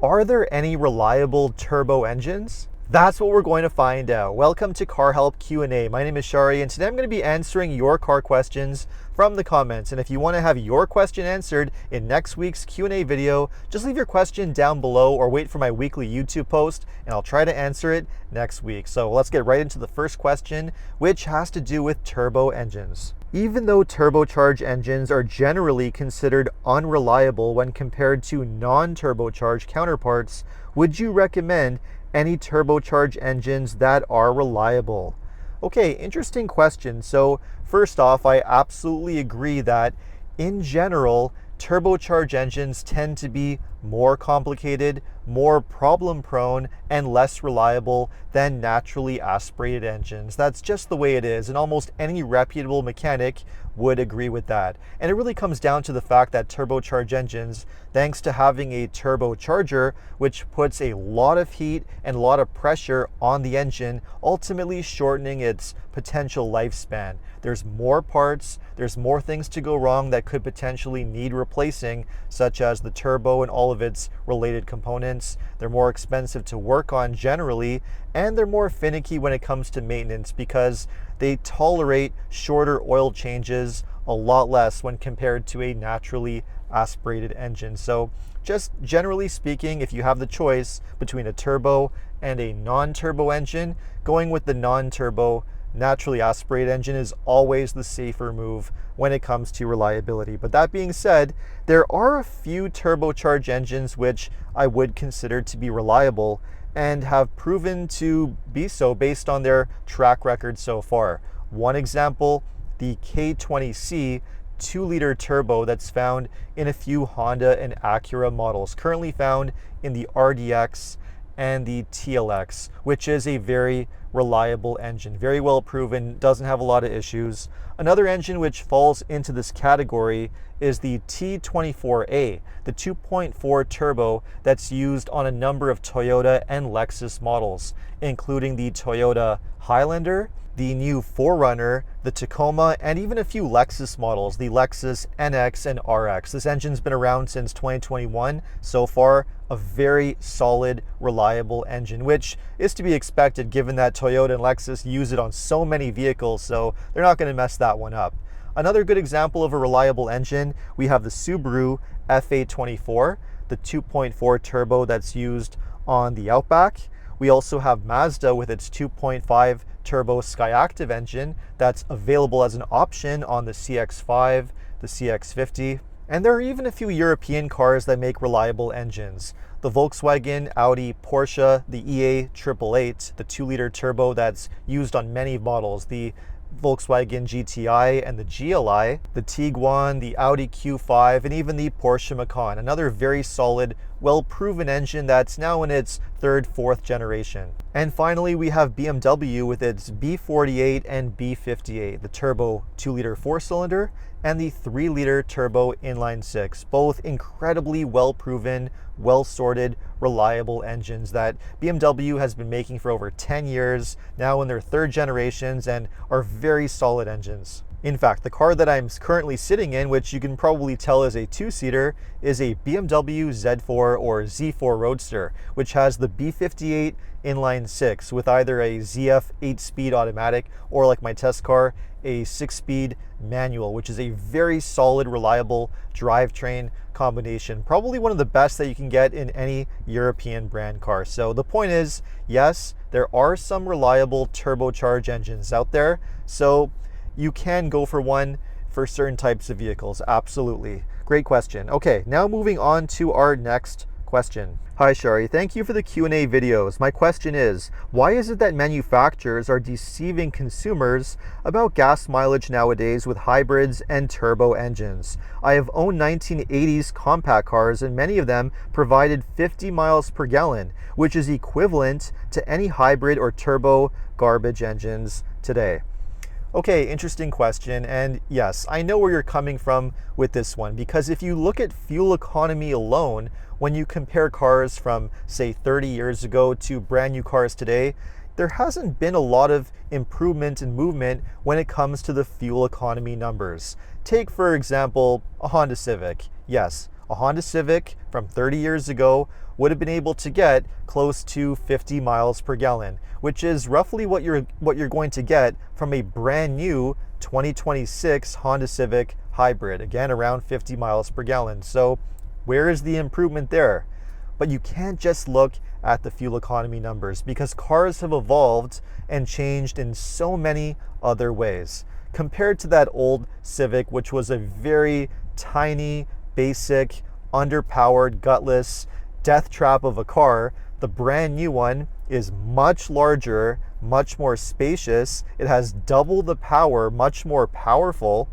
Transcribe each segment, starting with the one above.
Are there any reliable turbo engines? That's what we're going to find out. Welcome to Car Help Q&A. My name is Shari, and today I'm going to be answering your car questions from the comments. And if you want to have your question answered in next week's Q&A video, just leave your question down below or wait for my weekly YouTube post, and I'll try to answer it next week. So let's get right into the first question, which has to do with turbo engines. Even though turbocharged engines are generally considered unreliable when compared to non-turbocharged counterparts, would you recommend any turbocharged engines that are reliable? Okay, interesting question. So first off, I absolutely agree that in general, turbocharged engines tend to be more complicated, more problem prone, and less reliable than naturally aspirated engines. That's just the way it is, and almost any reputable mechanic would agree with that. And it really comes down to the fact that turbocharged engines, thanks to having a turbocharger, which puts a lot of heat and a lot of pressure on the engine, ultimately shortening its potential lifespan. There's more parts, there's more things to go wrong that could potentially need replacing, such as the turbo and all of its related components. They're more expensive to work on generally, and they're more finicky when it comes to maintenance because they tolerate shorter oil changes a lot less when compared to a naturally aspirated engine. So just generally speaking, if you have the choice between a turbo and a non-turbo engine, going with the non-turbo naturally aspirated engine is always the safer move when it comes to reliability. But that being said, there are a few turbocharged engines which I would consider to be reliable and have proven to be so based on their track record so far. One example, the K20C 2-liter turbo that's found in a few Honda and Acura models, currently found in the RDX and the TLX, which is a very reliable engine, very well proven, doesn't have a lot of issues. Another engine which falls into this category is the T24A, the 2.4 turbo that's used on a number of Toyota and Lexus models, including the Toyota Highlander, the new 4Runner, the Tacoma, and even a few Lexus models, the Lexus NX and RX. This engine's been around since 2021. So far, a very solid, reliable engine, which is to be expected given that Toyota and Lexus use it on so many vehicles, so they're not going to mess that one up. Another good example of a reliable engine, we have the Subaru F824, the 2.4 turbo that's used on the Outback. We also have Mazda with its 2.5 turbo Skyactiv engine that's available as an option on the CX-5, the CX-50. And there are even a few European cars that make reliable engines. The Volkswagen, Audi, Porsche, the EA888, the 2-liter turbo that's used on many models, the Volkswagen GTI and the GLI, the Tiguan, the Audi Q5, and even the Porsche Macan. Another very solid, well-proven engine that's now in its third, fourth generation. And finally, we have BMW with its B48 and B58, the turbo 2-liter 4-cylinder and the 3-liter turbo inline-6, both incredibly well-proven, well-sorted, reliable engines that BMW has been making for over 10 years, now in their third generations, and are very solid engines. In fact, the car that I'm currently sitting in, which you can probably tell is a 2-seater, is a BMW Z4 or Z4 Roadster, which has the B58 inline-6 with either a ZF 8-speed automatic or, like my test car, a 6-speed manual, which is a very solid, reliable drivetrain combination. Probably one of the best that you can get in any European brand car. So the point is, yes, there are some reliable turbocharged engines out there. So you can go for one for certain types of vehicles. Absolutely. Great question. Okay, now moving on to our next question. Hi Shari, thank you for the Q&A videos. My question is, why is it that manufacturers are deceiving consumers about gas mileage nowadays with hybrids and turbo engines? I have owned 1980s compact cars and many of them provided 50 miles per gallon, which is equivalent to any hybrid or turbo garbage engines today. Okay, interesting question, and yes, I know where you're coming from with this one, because if you look at fuel economy alone, when you compare cars from, say, 30 years ago to brand new cars today, there hasn't been a lot of improvement and movement when it comes to the fuel economy numbers. Take, for example, a Honda Civic. Yes, a Honda Civic from 30 years ago would have been able to get close to 50 miles per gallon, which is roughly what you're going to get from a brand new 2026 Honda Civic Hybrid, again around 50 miles per gallon. So where is the improvement there? But you can't just look at the fuel economy numbers, because cars have evolved and changed in so many other ways. Compared to that old Civic, which was a very tiny, basic, underpowered, gutless death trap of a car, the brand new one is much larger, much more spacious. It has double the power, much more powerful.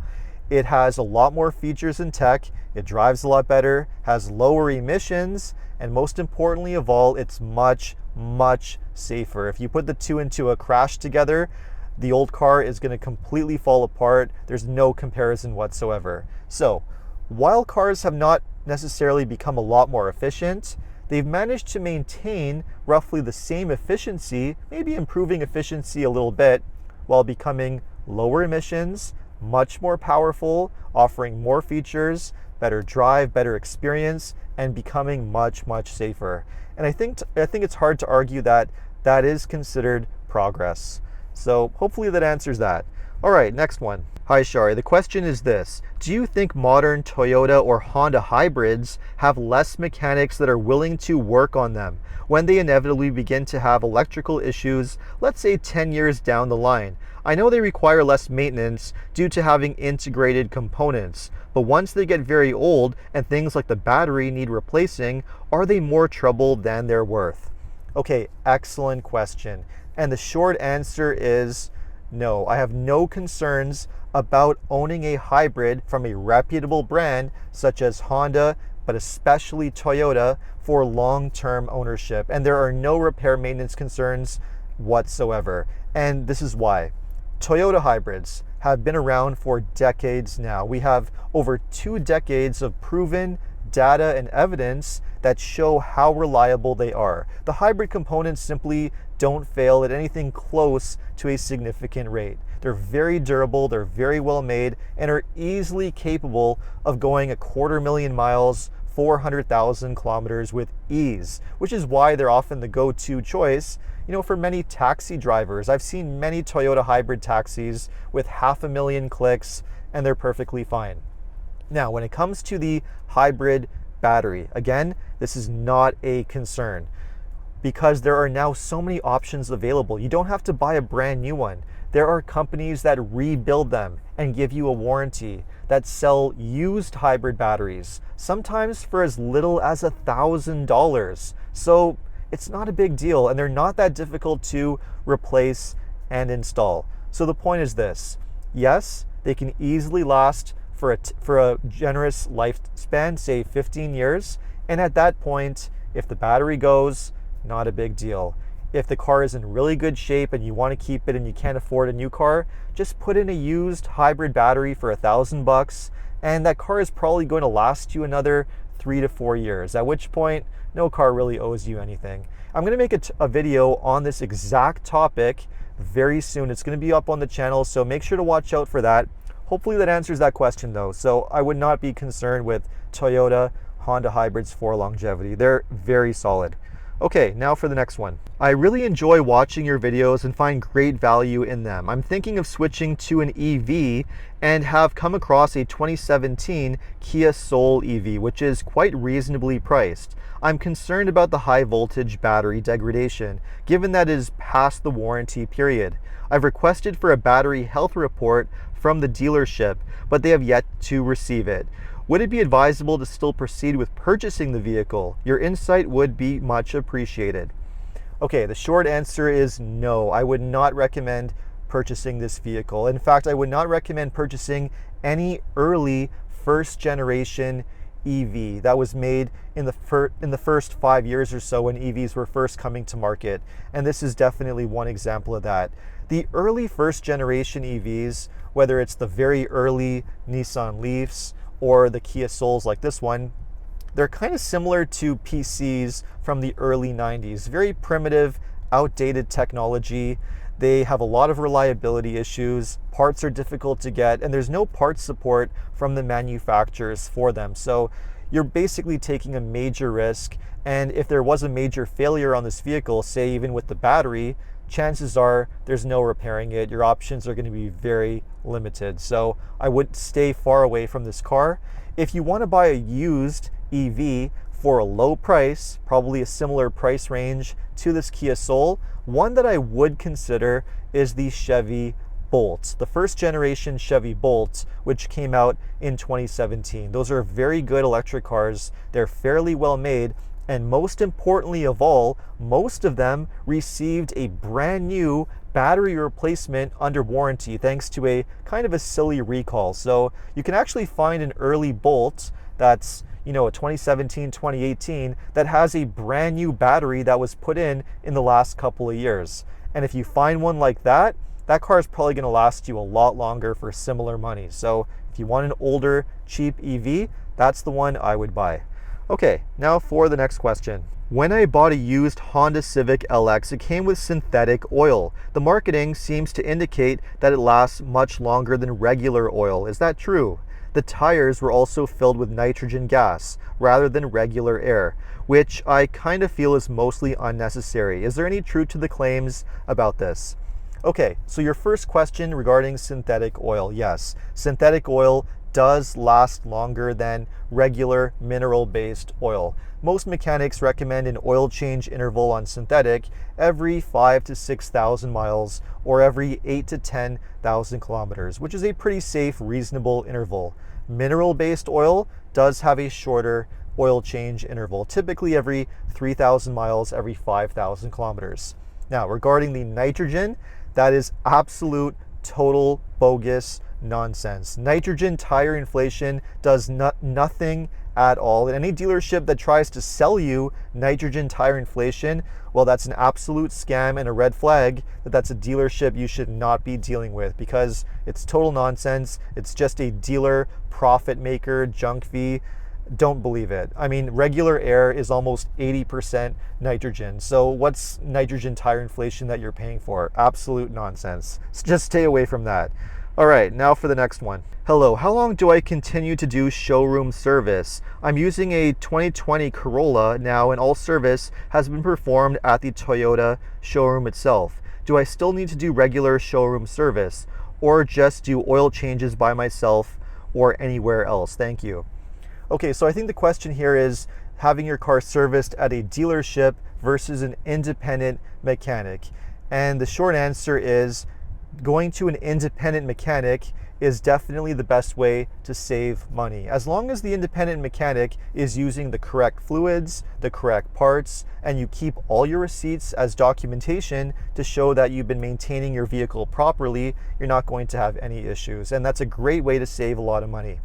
It has a lot more features and tech. It drives a lot better, has lower emissions, and most importantly of all, it's much, much safer. If you put the two into a crash together, the old car is going to completely fall apart. There's no comparison whatsoever. So, while cars have not necessarily become a lot more efficient, they've managed to maintain roughly the same efficiency, maybe improving efficiency a little bit, while becoming lower emissions, much more powerful, offering more features, better drive, better experience, and becoming much, much safer. And I think it's hard to argue that that is considered progress. So hopefully that answers that. All right, next one. Hi Shari, the question is this: do you think modern Toyota or Honda hybrids have less mechanics that are willing to work on them when they inevitably begin to have electrical issues, let's say 10 years down the line? I know they require less maintenance due to having integrated components, but once they get very old and things like the battery need replacing, are they more trouble than they're worth? Okay, excellent question. And the short answer is no. I have no concerns about owning a hybrid from a reputable brand such as Honda, but especially Toyota, for long-term ownership. And there are no repair maintenance concerns whatsoever. And this is why. Toyota hybrids have been around for decades now. We have over 2 decades of proven data and evidence that show how reliable they are. The hybrid components simply don't fail at anything close to a significant rate. They're very durable, they're very well made, and are easily capable of going 250,000 miles, 400,000 kilometers with ease, which is why they're often the go-to choice, for many taxi drivers. I've seen many Toyota hybrid taxis with 500,000 clicks, and they're perfectly fine. Now, when it comes to the hybrid battery, again, this is not a concern because there are now so many options available. You don't have to buy a brand new one. There are companies that rebuild them and give you a warranty, that sell used hybrid batteries, sometimes for as little as $1,000. So it's not a big deal, and they're not that difficult to replace and install. So the point is this: yes, they can easily last for a generous lifespan, say 15 years. And at that point, if the battery goes, not a big deal. If the car is in really good shape and you want to keep it and you can't afford a new car, just put in a used hybrid battery for $1,000, and that car is probably going to last you another 3 to 4 years, at which point no car really owes you anything. I'm going to make a video on this exact topic very soon. It's going to be up on the channel, so make sure to watch out for that. Hopefully that answers that question though. So I would not be concerned with Toyota, Honda hybrids for longevity. They're very solid. Okay, now for the next one. I really enjoy watching your videos and find great value in them. I'm thinking of switching to an EV and have come across a 2017 Kia Soul EV, which is quite reasonably priced. I'm concerned about the high voltage battery degradation, given that it is past the warranty period. I've requested for a battery health report from the dealership, but they have yet to receive it. Would it be advisable to still proceed with purchasing the vehicle? Your insight would be much appreciated. Okay, the short answer is no. I would not recommend purchasing this vehicle. In fact, I would not recommend purchasing any early first generation EV that was made in the first 5 years or so when EVs were first coming to market. And this is definitely one example of that. The early first generation EVs, whether it's the very early Nissan Leafs or the Kia Souls like this one, they're kind of similar to PCs from the early 90s. Very primitive, outdated technology. They have a lot of reliability issues. Parts are difficult to get, and there's no parts support from the manufacturers for them. So you're basically taking a major risk. And if there was a major failure on this vehicle, say even with the battery, chances are there's no repairing it. Your options are going to be very limited. So I would stay far away from this car. If you want to buy a used EV for a low price, probably a similar price range to this Kia Soul, one that I would consider is the Chevy Bolt, the first generation Chevy Bolt, which came out in 2017. Those are very good electric cars. They're fairly well made. And most importantly of all, most of them received a brand new battery replacement under warranty thanks to a kind of a silly recall. So you can actually find an early Bolt that's, a 2017, 2018 that has a brand new battery that was put in the last couple of years. And if you find one like that, that car is probably going to last you a lot longer for similar money. So if you want an older, cheap EV, that's the one I would buy. Okay, now for the next question. When I bought a used Honda Civic LX, it came with synthetic oil. The marketing seems to indicate that it lasts much longer than regular oil. Is that true? The tires were also filled with nitrogen gas rather than regular air, which I kind of feel is mostly unnecessary. Is there any truth to the claims about this? Okay, so your first question regarding synthetic oil. Yes, synthetic oil does last longer than regular mineral-based oil. Most mechanics recommend an oil change interval on synthetic every 5,000 to 6,000 miles or every 8,000 to 10,000 kilometers, which is a pretty safe, reasonable interval. Mineral-based oil does have a shorter oil change interval, typically every 3,000 miles, every 5,000 kilometers. Now, regarding the nitrogen, that is absolute, total, bogus nonsense. Nitrogen tire inflation does nothing at all. And any dealership that tries to sell you nitrogen tire inflation, well, that's an absolute scam and a red flag that's a dealership you should not be dealing with, because it's total nonsense. It's just a dealer profit maker junk fee. Don't believe it. I mean, regular air is almost 80% nitrogen. So what's nitrogen tire inflation that you're paying for? Absolute nonsense. So just stay away from that. All right, now for the next one. Hello, how long do I continue to do showroom service? I'm using a 2020 Corolla now, and all service has been performed at the Toyota showroom itself. Do I still need to do regular showroom service, or just do oil changes by myself or anywhere else? Thank you. Okay, so I think the question here is having your car serviced at a dealership versus an independent mechanic. And the short answer is going to an independent mechanic is definitely the best way to save money. As long as the independent mechanic is using the correct fluids, the correct parts, and you keep all your receipts as documentation to show that you've been maintaining your vehicle properly, you're not going to have any issues. And that's a great way to save a lot of money.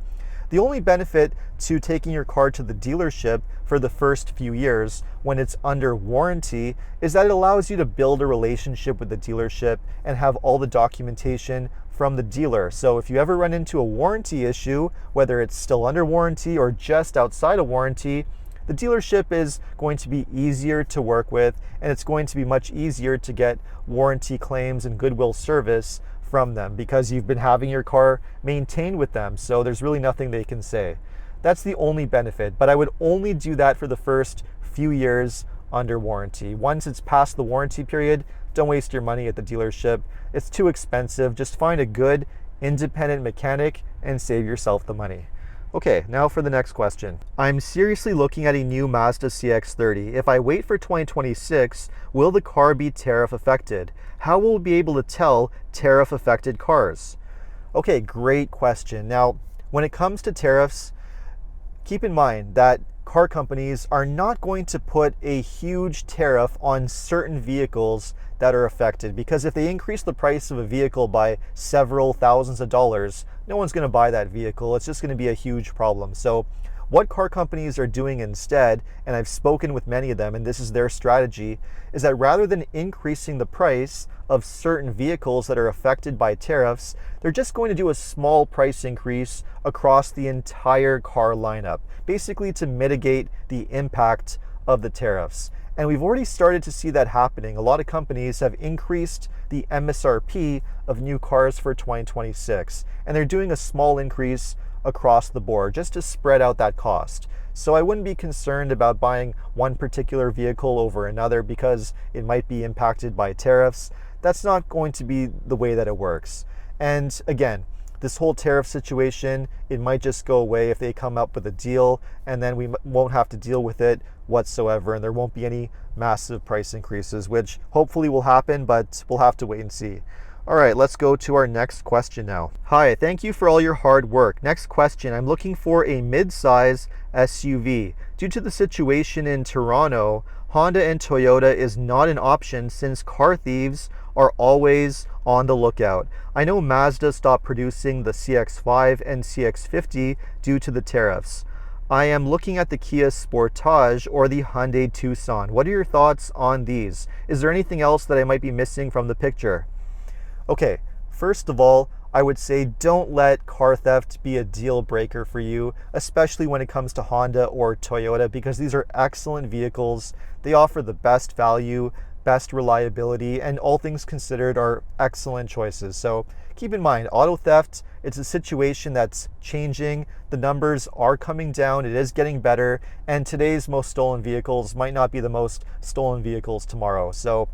The only benefit to taking your car to the dealership for the first few years when it's under warranty is that it allows you to build a relationship with the dealership and have all the documentation from the dealer. So if you ever run into a warranty issue, whether it's still under warranty or just outside of warranty, the dealership is going to be easier to work with, and it's going to be much easier to get warranty claims and goodwill service from them because you've been having your car maintained with them. So there's really nothing they can say. That's the only benefit, but I would only do that for the first few years under warranty. Once it's past the warranty period, don't waste your money at the dealership. It's too expensive. Just find a good independent mechanic and save yourself the money. Okay, now for the next question. I'm seriously looking at a new Mazda CX-30. If I wait for 2026, will the car be tariff affected? How will we be able to tell tariff affected cars? Okay, great question. Now, when it comes to tariffs, keep in mind that car companies are not going to put a huge tariff on certain vehicles that are affected, because if they increase the price of a vehicle by several thousands of dollars, no one's going to buy that vehicle. It's just going to be a huge problem. So what car companies are doing instead, and I've spoken with many of them, and this is their strategy, is that rather than increasing the price of certain vehicles that are affected by tariffs, they're just going to do a small price increase across the entire car lineup, basically to mitigate the impact of the tariffs. And we've already started to see that happening. A lot of companies have increased the MSRP of new cars for 2026, and they're doing a small increase across the board just to spread out that cost. So I wouldn't be concerned about buying one particular vehicle over another because it might be impacted by tariffs. That's not going to be the way that it works. And again, this whole tariff situation, it might just go away if they come up with a deal, and then we won't have to deal with it whatsoever, and there won't be any massive price increases, which hopefully will happen, but we'll have to wait and see. All right, let's go to our next question now. Hi, thank you for all your hard work. Next question, I'm looking for a mid-size SUV. Due to the situation in Toronto, Honda and Toyota is not an option since car thieves are always on the lookout. I know Mazda stopped producing the CX-5 and CX-50 due to the tariffs. I am looking at the Kia Sportage or the Hyundai Tucson. What are your thoughts on these? Is there anything else that I might be missing from the picture? Okay, first of all, I would say don't let car theft be a deal breaker for you, especially when it comes to Honda or Toyota, because these are excellent vehicles. They offer the best value, best reliability, and all things considered are excellent choices. So keep in mind, auto theft, it's a situation that's changing. The numbers are coming down, it is getting better, and today's most stolen vehicles might not be the most stolen vehicles tomorrow. So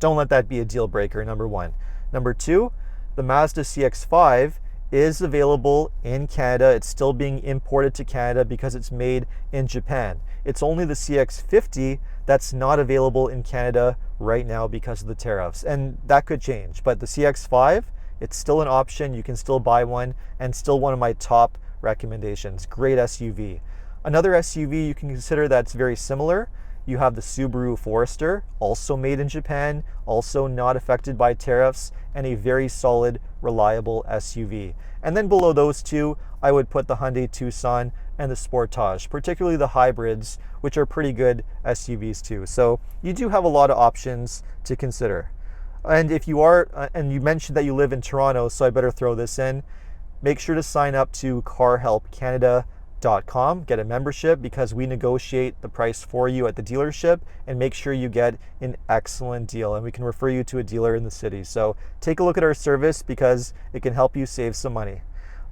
don't let that be a deal breaker, number one. Number two, the Mazda CX-5 is available in Canada. It's still being imported to Canada because it's made in Japan. It's only the CX-50 that's not available in Canada right now because of the tariffs, and that could change. But the CX-5, it's still an option. You can still buy one, and still one of my top recommendations. Great SUV. Another SUV you can consider that's very similar, you have the Subaru Forester, also made in Japan, also not affected by tariffs, and a very solid, reliable SUV. And then below those two, I would put the Hyundai Tucson and the Sportage, particularly the hybrids, which are pretty good SUVs too. So you do have a lot of options to consider. And if you are, and you mentioned that you live in Toronto, so I better throw this in, make sure to sign up to carhelpcanada.com, get a membership, because we negotiate the price for you at the dealership and make sure you get an excellent deal, and we can refer you to a dealer in the city. So take a look at our service because it can help you save some money.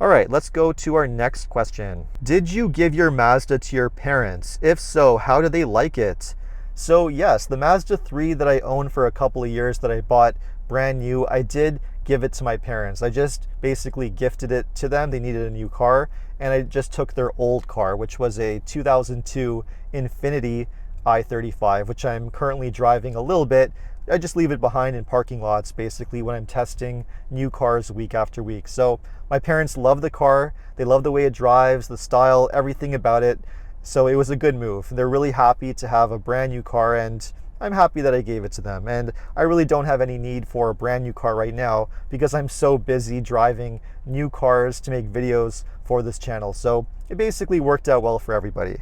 All right, let's go to our next question. Did you give your Mazda to your parents? If so, how do they like it? So yes, the Mazda 3 that I owned for a couple of years that I bought brand new, I did give it to my parents. I just basically gifted it to them. They needed a new car, and I just took their old car, which was a 2002 Infiniti i35, which I'm currently driving a little bit. I just leave it behind in parking lots basically when I'm testing new cars week after week. So my parents love the car. They love the way it drives, the style, everything about it. So it was a good move. They're really happy to have a brand new car, and I'm happy that I gave it to them. And I really don't have any need for a brand new car right now because I'm so busy driving new cars to make videos for this channel. So it basically worked out well for everybody.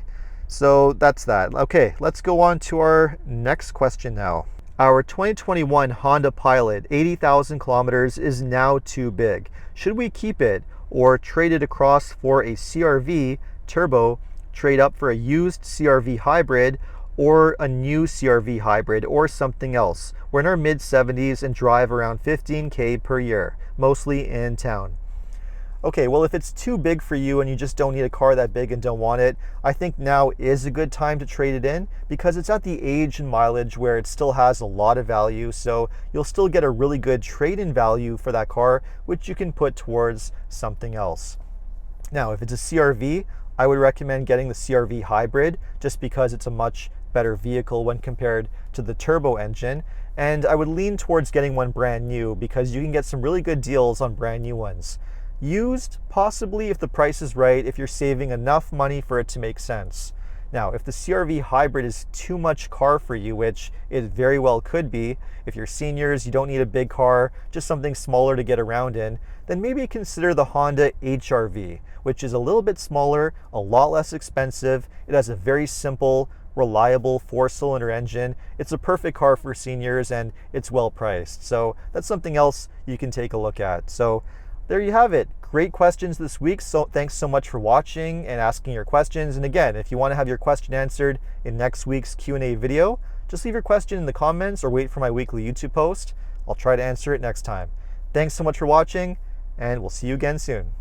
So that's that. Okay, let's go on to our next question now. Our 2021 Honda Pilot, 80,000 kilometers, is now too big. Should we keep it or trade it across for a CR-V turbo, trade up for a used CR-V hybrid, or a new CR-V hybrid, or something else? We're in our mid-70s and drive around 15K per year, mostly in town. Okay, well, if it's too big for you and you just don't need a car that big and don't want it, I think now is a good time to trade it in because it's at the age and mileage where it still has a lot of value. So you'll still get a really good trade-in value for that car, which you can put towards something else. Now, if it's a CR-V, I would recommend getting the CR-V hybrid just because it's a much better vehicle when compared to the turbo engine. And I would lean towards getting one brand new because you can get some really good deals on brand new ones. Used, possibly if the price is right, if you're saving enough money for it to make sense. Now, if the CR-V hybrid is too much car for you, which it very well could be, if you're seniors, you don't need a big car, just something smaller to get around in, then maybe consider the Honda HR-V, which is a little bit smaller, a lot less expensive. It has a very simple, reliable 4-cylinder engine. It's a perfect car for seniors and it's well priced. So that's something else you can take a look at. So there you have it. Great questions this week. So thanks so much for watching and asking your questions. And again, if you want to have your question answered in next week's Q&A video, just leave your question in the comments or wait for my weekly YouTube post. I'll try to answer it next time. Thanks so much for watching, and we'll see you again soon.